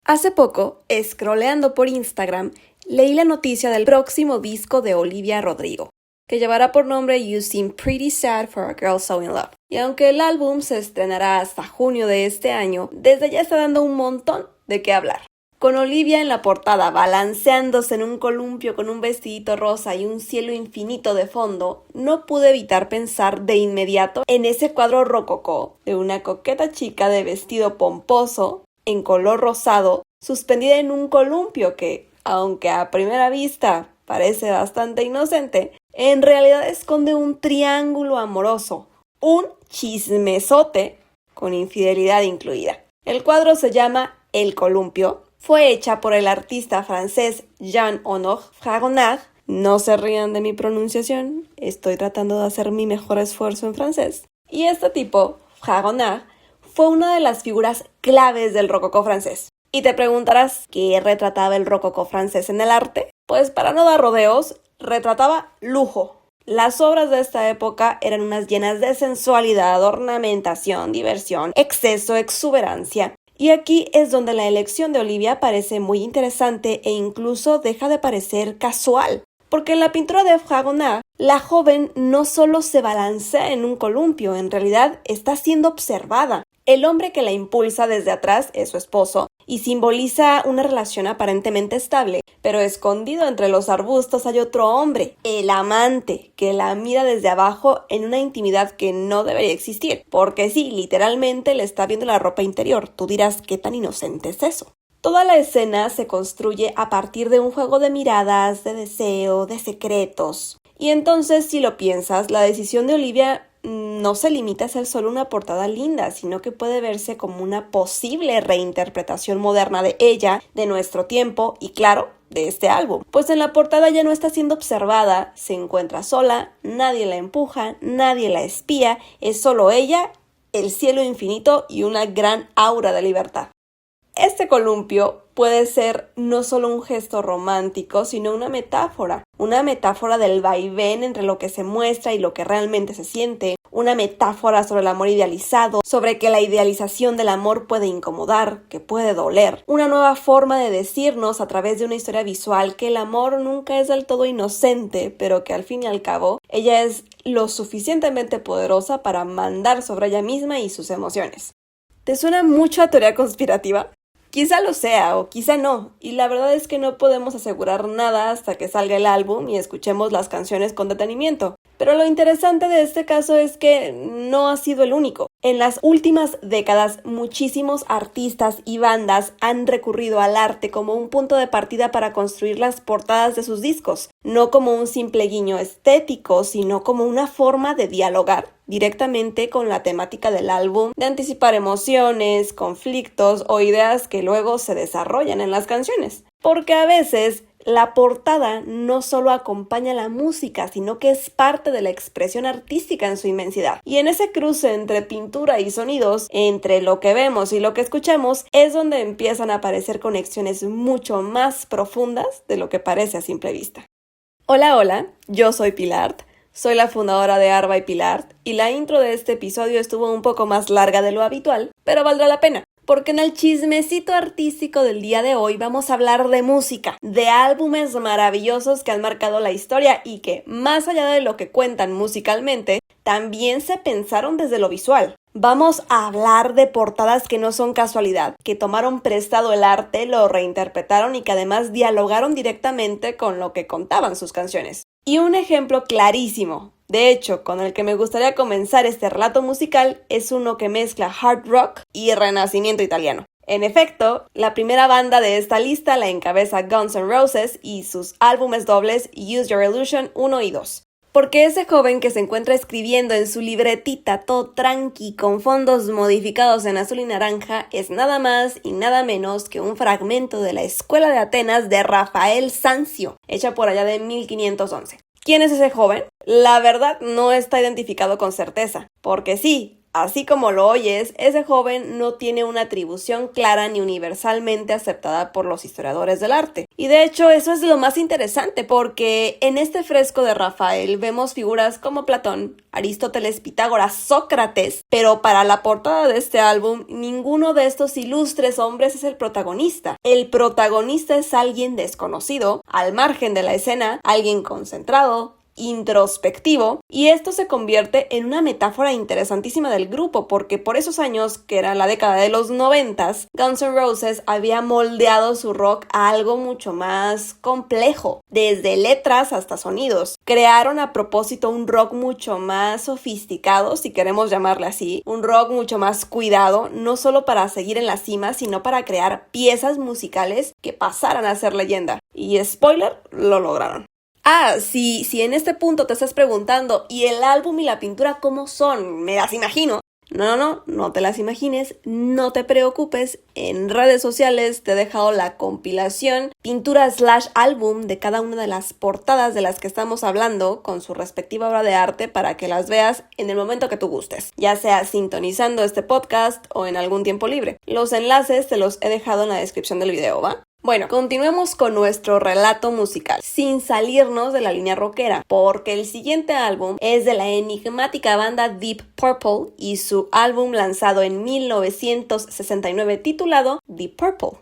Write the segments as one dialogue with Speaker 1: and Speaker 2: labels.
Speaker 1: Hace poco, scrolleando por Instagram, leí la noticia del próximo disco de Olivia Rodrigo, que llevará por nombre You Seem Pretty Sad for a Girl So In Love. Y aunque el álbum se estrenará hasta junio de este año, desde ya está dando un montón de qué hablar. Con Olivia en la portada, balanceándose en un columpio con un vestidito rosa y un cielo infinito de fondo, no pude evitar pensar de inmediato en ese cuadro rococó de una coqueta chica de vestido pomposo, en color rosado, suspendida en un columpio que, aunque a primera vista parece bastante inocente, en realidad esconde un triángulo amoroso, un chismesote con infidelidad incluida. El cuadro se llama El Columpio. Fue hecha por el artista francés Jean-Honoré Fragonard. No se rían de mi pronunciación, estoy tratando de hacer mi mejor esfuerzo en francés. Y este tipo, Fragonard, fue una de las figuras claves del rococó francés. Y te preguntarás, ¿qué retrataba el rococó francés en el arte? Pues para no dar rodeos, retrataba lujo. Las obras de esta época eran unas llenas de sensualidad, ornamentación, diversión, exceso, exuberancia. Y aquí es donde la elección de Olivia parece muy interesante e incluso deja de parecer casual. Porque en la pintura de Fragonard, la joven no solo se balancea en un columpio, en realidad está siendo observada. El hombre que la impulsa desde atrás es su esposo y simboliza una relación aparentemente estable, pero escondido entre los arbustos hay otro hombre, el amante, que la mira desde abajo en una intimidad que no debería existir, porque sí, literalmente le está viendo la ropa interior. Tú dirás, ¿qué tan inocente es eso? Toda la escena se construye a partir de un juego de miradas, de deseo, de secretos. Y entonces, si lo piensas, la decisión de Olivia no se limita a ser solo una portada linda, sino que puede verse como una posible reinterpretación moderna de ella, de nuestro tiempo y, claro, de este álbum. Pues en la portada ya no está siendo observada, se encuentra sola, nadie la empuja, nadie la espía, es solo ella, el cielo infinito y una gran aura de libertad. Este columpio puede ser no solo un gesto romántico, sino una metáfora del vaivén entre lo que se muestra y lo que realmente se siente, una metáfora sobre el amor idealizado, sobre que la idealización del amor puede incomodar, que puede doler, una nueva forma de decirnos a través de una historia visual que el amor nunca es del todo inocente, pero que al fin y al cabo ella es lo suficientemente poderosa para mandar sobre ella misma y sus emociones. ¿Te suena mucho a teoría conspirativa? Quizá lo sea o quizá no, y la verdad es que no podemos asegurar nada hasta que salga el álbum y escuchemos las canciones con detenimiento. Pero lo interesante de este caso es que no ha sido el único. En las últimas décadas, muchísimos artistas y bandas han recurrido al arte como un punto de partida para construir las portadas de sus discos, no como un simple guiño estético, sino como una forma de dialogar directamente con la temática del álbum, de anticipar emociones, conflictos o ideas que luego se desarrollan en las canciones. Porque a veces la portada no solo acompaña la música, sino que es parte de la expresión artística en su inmensidad. Y en ese cruce entre pintura y sonidos, entre lo que vemos y lo que escuchamos, es donde empiezan a aparecer conexiones mucho más profundas de lo que parece a simple vista. Hola, yo soy Pilar. Soy la fundadora de Art by Pilar y la intro de este episodio estuvo un poco más larga de lo habitual, pero valdrá la pena, porque en el chismecito artístico del día de hoy vamos a hablar de música, de álbumes maravillosos que han marcado la historia y que, más allá de lo que cuentan musicalmente, también se pensaron desde lo visual. Vamos a hablar de portadas que no son casualidad, que tomaron prestado el arte, lo reinterpretaron y que además dialogaron directamente con lo que contaban sus canciones. Y un ejemplo clarísimo, de hecho, con el que me gustaría comenzar este relato musical, es uno que mezcla hard rock y renacimiento italiano. En efecto, la primera banda de esta lista la encabeza Guns N' Roses y sus álbumes dobles Use Your Illusion 1 y 2. Porque ese joven que se encuentra escribiendo en su libretita todo tranqui con fondos modificados en azul y naranja es nada más y nada menos que un fragmento de la Escuela de Atenas de Rafael Sanzio, hecha por allá de 1511. ¿Quién es ese joven? La verdad no está identificado con certeza, porque sí, así como lo oyes, ese joven no tiene una atribución clara ni universalmente aceptada por los historiadores del arte. Y de hecho eso es lo más interesante porque en este fresco de Rafael vemos figuras como Platón, Aristóteles, Pitágoras, Sócrates, pero para la portada de este álbum ninguno de estos ilustres hombres es el protagonista. El protagonista es alguien desconocido, al margen de la escena, alguien concentrado, introspectivo, y esto se convierte en una metáfora interesantísima del grupo porque por esos años, que era la década de los 90s, Guns N' Roses había moldeado su rock a algo mucho más complejo, desde letras hasta sonidos. Crearon a propósito un rock mucho más sofisticado, si queremos llamarle así, un rock mucho más cuidado, no solo para seguir en la cima, sino para crear piezas musicales que pasaran a ser leyenda. Y spoiler, lo lograron. Si en este punto te estás preguntando, ¿y el álbum y la pintura cómo son? ¿Me las imagino? No te las imagines, no te preocupes. En redes sociales te he dejado la compilación, pintura/álbum de cada una de las portadas de las que estamos hablando con su respectiva obra de arte para que las veas en el momento que tú gustes, ya sea sintonizando este podcast o en algún tiempo libre. Los enlaces te los he dejado en la descripción del video, ¿va? Bueno, continuemos con nuestro relato musical, sin salirnos de la línea rockera, porque el siguiente álbum es de la enigmática banda Deep Purple y su álbum lanzado en 1969 titulado Deep Purple.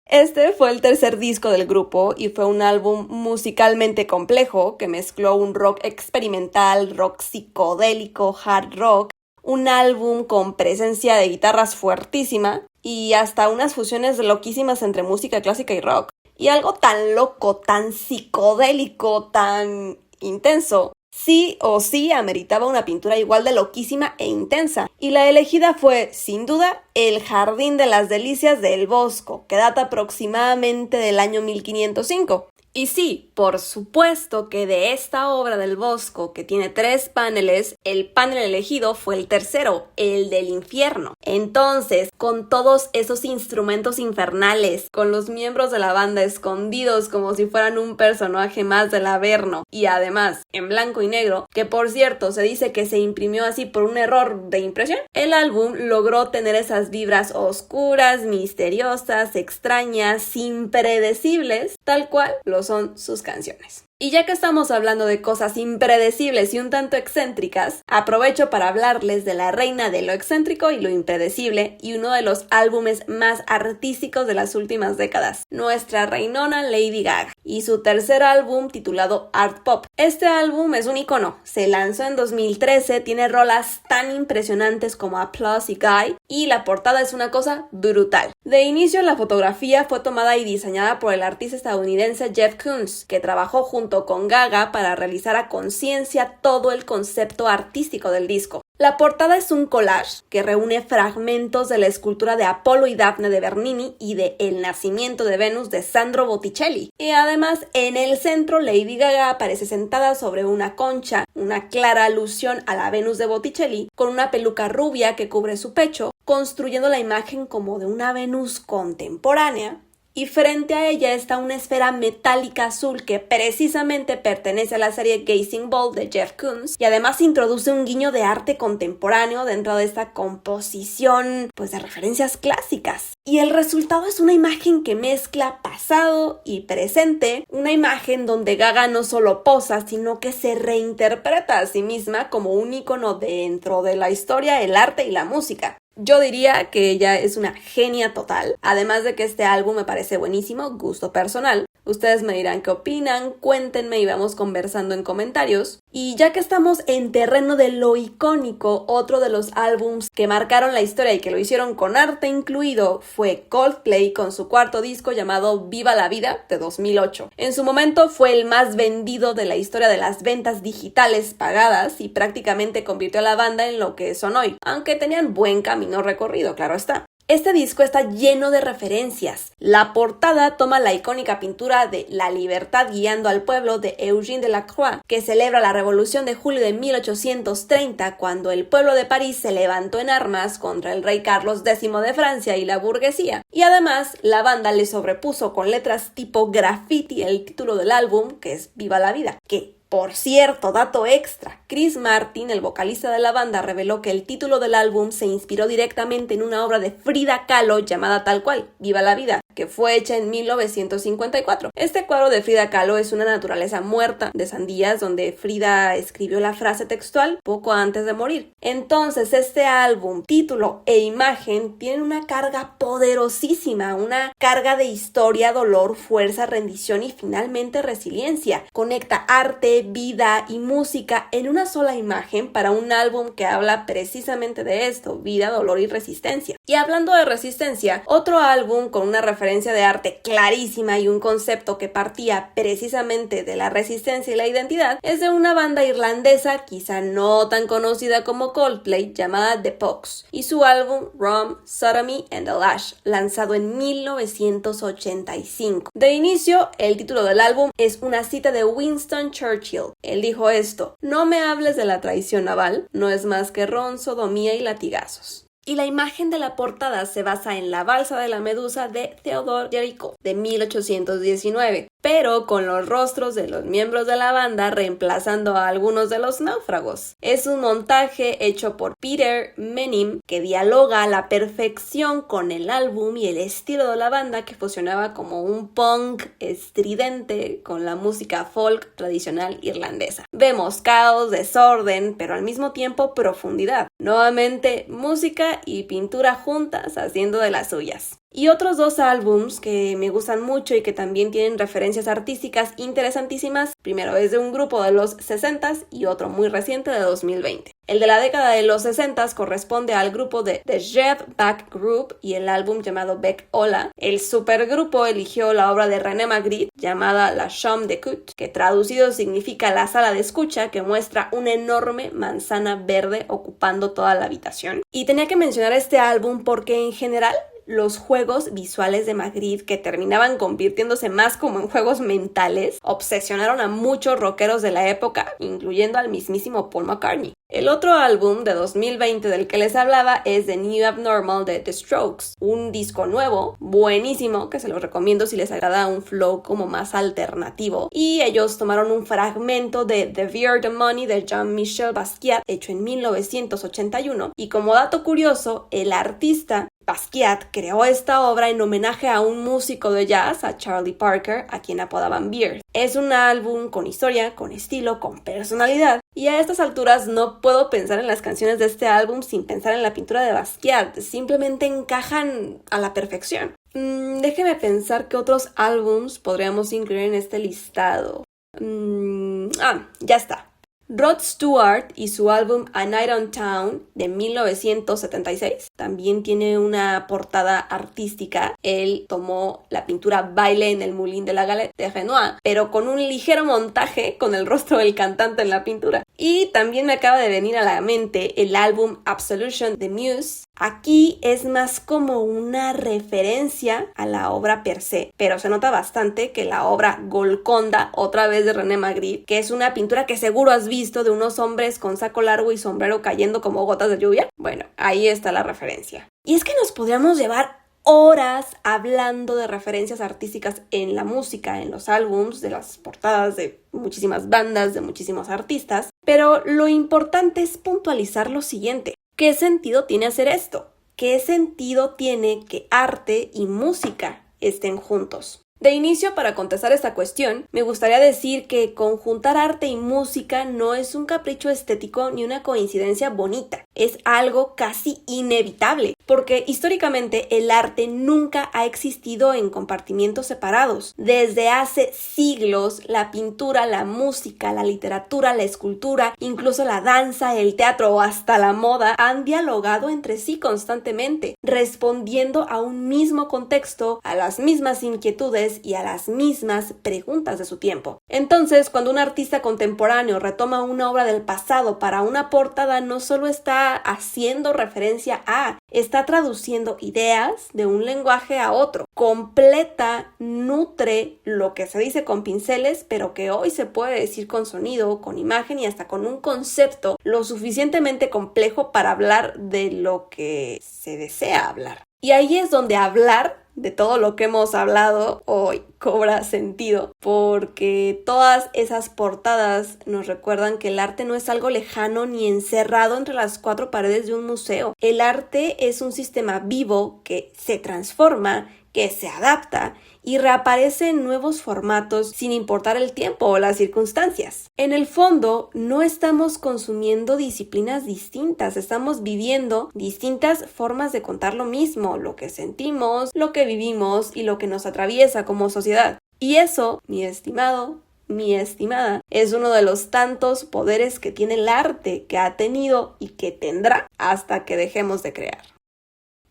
Speaker 1: Este fue el tercer disco del grupo y fue un álbum musicalmente complejo que mezcló un rock experimental, rock psicodélico, hard rock, un álbum con presencia de guitarras fuertísima y hasta unas fusiones loquísimas entre música clásica y rock. Y algo tan loco, tan psicodélico, tan intenso, sí o sí ameritaba una pintura igual de loquísima e intensa. Y la elegida fue, sin duda, El Jardín de las Delicias de El Bosco, que data aproximadamente del año 1505. Y sí, por supuesto que de esta obra del Bosco, que tiene 3 paneles, el panel elegido fue el tercero, el del infierno. Entonces, con todos esos instrumentos infernales, con los miembros de la banda escondidos como si fueran un personaje más del Averno, y además en blanco y negro, que por cierto se dice que se imprimió así por un error de impresión, el álbum logró tener esas vibras oscuras, misteriosas, extrañas, impredecibles, tal cual lo son sus canciones. Y ya que estamos hablando de cosas impredecibles y un tanto excéntricas, aprovecho para hablarles de la reina de lo excéntrico y lo impredecible y uno de los álbumes más artísticos de las últimas décadas, nuestra reinona Lady Gaga, y su tercer álbum titulado Art Pop. Este álbum es un icono, se lanzó en 2013, tiene rolas tan impresionantes como Applause y Guy, y la portada es una cosa brutal. De inicio, la fotografía fue tomada y diseñada por el artista estadounidense Jeff Koons, que trabajó junto con Gaga para realizar a conciencia todo el concepto artístico del disco. La portada es un collage que reúne fragmentos de la escultura de Apolo y Dafne de Bernini y de El nacimiento de Venus de Sandro Botticelli. Y además, en el centro, Lady Gaga aparece sentada sobre una concha, una clara alusión a la Venus de Botticelli, con una peluca rubia que cubre su pecho, construyendo la imagen como de una Venus contemporánea. Y frente a ella está una esfera metálica azul que precisamente pertenece a la serie Gazing Ball de Jeff Koons y además introduce un guiño de arte contemporáneo dentro de esta composición de referencias clásicas. Y el resultado es una imagen que mezcla pasado y presente, una imagen donde Gaga no solo posa, sino que se reinterpreta a sí misma como un ícono dentro de la historia, el arte y la música. Yo diría que ella es una genia total, además de que este álbum me parece buenísimo, gusto personal. Ustedes me dirán qué opinan, cuéntenme y vamos conversando en comentarios. Y ya que estamos en terreno de lo icónico, otro de los álbums que marcaron la historia y que lo hicieron con arte incluido fue Coldplay con su cuarto disco llamado Viva la Vida de 2008. En su momento fue el más vendido de la historia de las ventas digitales pagadas y prácticamente convirtió a la banda en lo que son hoy, aunque tenían buen camino recorrido, claro está. Este disco está lleno de referencias. La portada toma la icónica pintura de La libertad guiando al pueblo de Eugène Delacroix, que celebra la Revolución de Julio de 1830, cuando el pueblo de París se levantó en armas contra el rey Carlos X de Francia y la burguesía. Y además, la banda le sobrepuso con letras tipo graffiti el título del álbum, que es Viva la Vida, que Por cierto, dato extra, Chris Martin, el vocalista de la banda, reveló que el título del álbum se inspiró directamente en una obra de Frida Kahlo llamada tal cual, Viva la Vida, que fue hecha en 1954. Este cuadro de Frida Kahlo es una naturaleza muerta de sandías donde Frida escribió la frase textual poco antes de morir. Entonces este álbum, título e imagen tienen una carga poderosísima, una carga de historia, dolor, fuerza, rendición y finalmente resiliencia. Conecta arte, vida y música en una sola imagen para un álbum que habla precisamente de esto, vida, dolor y resistencia. Y hablando de resistencia, otro álbum con una referencia de arte clarísima y un concepto que partía precisamente de la resistencia y la identidad es de una banda irlandesa quizá no tan conocida como Coldplay llamada The Pogues y su álbum Rum, Sodomy and the Lash, lanzado en 1985. De inicio, el título del álbum es una cita de Winston Churchill. Él dijo esto: "No me hables de la traición naval, no es más que ron, sodomía y latigazos". Y la imagen de la portada se basa en La balsa de la medusa de Theodore Géricault de 1819, pero con los rostros de los miembros de la banda reemplazando a algunos de los náufragos. Es un montaje hecho por Peter Menim que dialoga a la perfección con el álbum y el estilo de la banda que fusionaba como un punk estridente con la música folk tradicional irlandesa. Vemos caos, desorden, pero al mismo tiempo profundidad. Nuevamente, música y pintura juntas haciendo de las suyas. Y otros dos álbums que me gustan mucho y que también tienen referencias artísticas interesantísimas. Primero es de un grupo de los 60s y otro muy reciente de 2020. El de la década de los 60s corresponde al grupo de The Jetback Group y el álbum llamado Bec Ola. El supergrupo eligió la obra de René Magritte llamada La Chambre d'écoute, que traducido significa la sala de escucha, que muestra una enorme manzana verde ocupando toda la habitación. Y tenía que mencionar este álbum porque en general los juegos visuales de Magritte, que terminaban convirtiéndose más como en juegos mentales, obsesionaron a muchos rockeros de la época, incluyendo al mismísimo Paul McCartney. El otro álbum de 2020 del que les hablaba es The New Abnormal de The Strokes, un disco nuevo, buenísimo, que se los recomiendo si les agrada un flow como más alternativo. Y ellos tomaron un fragmento de The Beer the Money de Jean-Michel Basquiat, hecho en 1981, y como dato curioso, el artista Basquiat creó esta obra en homenaje a un músico de jazz, a Charlie Parker, a quien apodaban Beer. Es un álbum con historia, con estilo, con personalidad, y a estas alturas no puedo pensar en las canciones de este álbum sin pensar en la pintura de Basquiat. Simplemente encajan a la perfección. Déjeme pensar qué otros álbums podríamos incluir en este listado. Ya está. Rod Stewart y su álbum A Night on Town de 1976 también tiene una portada artística. Él tomó la pintura Baile en el Moulin de la Galette de Renoir, pero con un ligero montaje con el rostro del cantante en la pintura. Y también me acaba de venir a la mente el álbum Absolution de Muse. Aquí es más como una referencia a la obra per se, pero se nota bastante que la obra Golconda, otra vez de René Magritte, que es una pintura que seguro has visto de unos hombres con saco largo y sombrero cayendo como gotas de lluvia. Bueno, ahí está la referencia. Y es que nos podríamos llevar horas hablando de referencias artísticas en la música, en los álbums, de las portadas de muchísimas bandas, de muchísimos artistas, pero lo importante es puntualizar lo siguiente. ¿Qué sentido tiene hacer esto? ¿Qué sentido tiene que arte y música estén juntos? De inicio, para contestar esta cuestión, me gustaría decir que conjuntar arte y música no es un capricho estético ni una coincidencia bonita. Es algo casi inevitable, porque históricamente el arte nunca ha existido en compartimientos separados. Desde hace siglos, la pintura, la música, la literatura, la escultura, incluso la danza, el teatro o hasta la moda han dialogado entre sí constantemente, respondiendo a un mismo contexto, a las mismas inquietudes y a las mismas preguntas de su tiempo. Entonces, cuando un artista contemporáneo retoma una obra del pasado para una portada, no solo está haciendo referencia a, está traduciendo ideas de un lenguaje a otro. Completa, nutre lo que se dice con pinceles, pero que hoy se puede decir con sonido, con imagen y hasta con un concepto lo suficientemente complejo para hablar de lo que se desea hablar. Y ahí es donde hablar de todo lo que hemos hablado hoy cobra sentido, porque todas esas portadas nos recuerdan que el arte no es algo lejano ni encerrado entre las cuatro paredes de un museo. El arte es un sistema vivo que se transforma, que se adapta y reaparece en nuevos formatos sin importar el tiempo o las circunstancias. En el fondo, no estamos consumiendo disciplinas distintas, estamos viviendo distintas formas de contar lo mismo, lo que sentimos, lo que vivimos y lo que nos atraviesa como sociedad. Y eso, mi estimado, mi estimada, es uno de los tantos poderes que tiene el arte, que ha tenido y que tendrá hasta que dejemos de crear.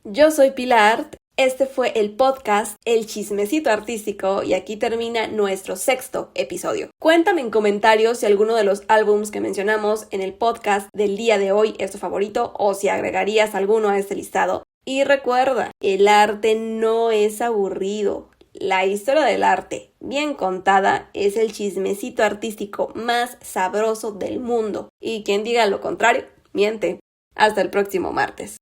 Speaker 1: Yo soy Pilar. Este fue el podcast El Chismecito Artístico y aquí termina nuestro 6º episodio. Cuéntame en comentarios si alguno de los álbums que mencionamos en el podcast del día de hoy es tu favorito o si agregarías alguno a este listado. Y recuerda, el arte no es aburrido. La historia del arte, bien contada, es el chismecito artístico más sabroso del mundo. Y quien diga lo contrario, miente. Hasta el próximo martes.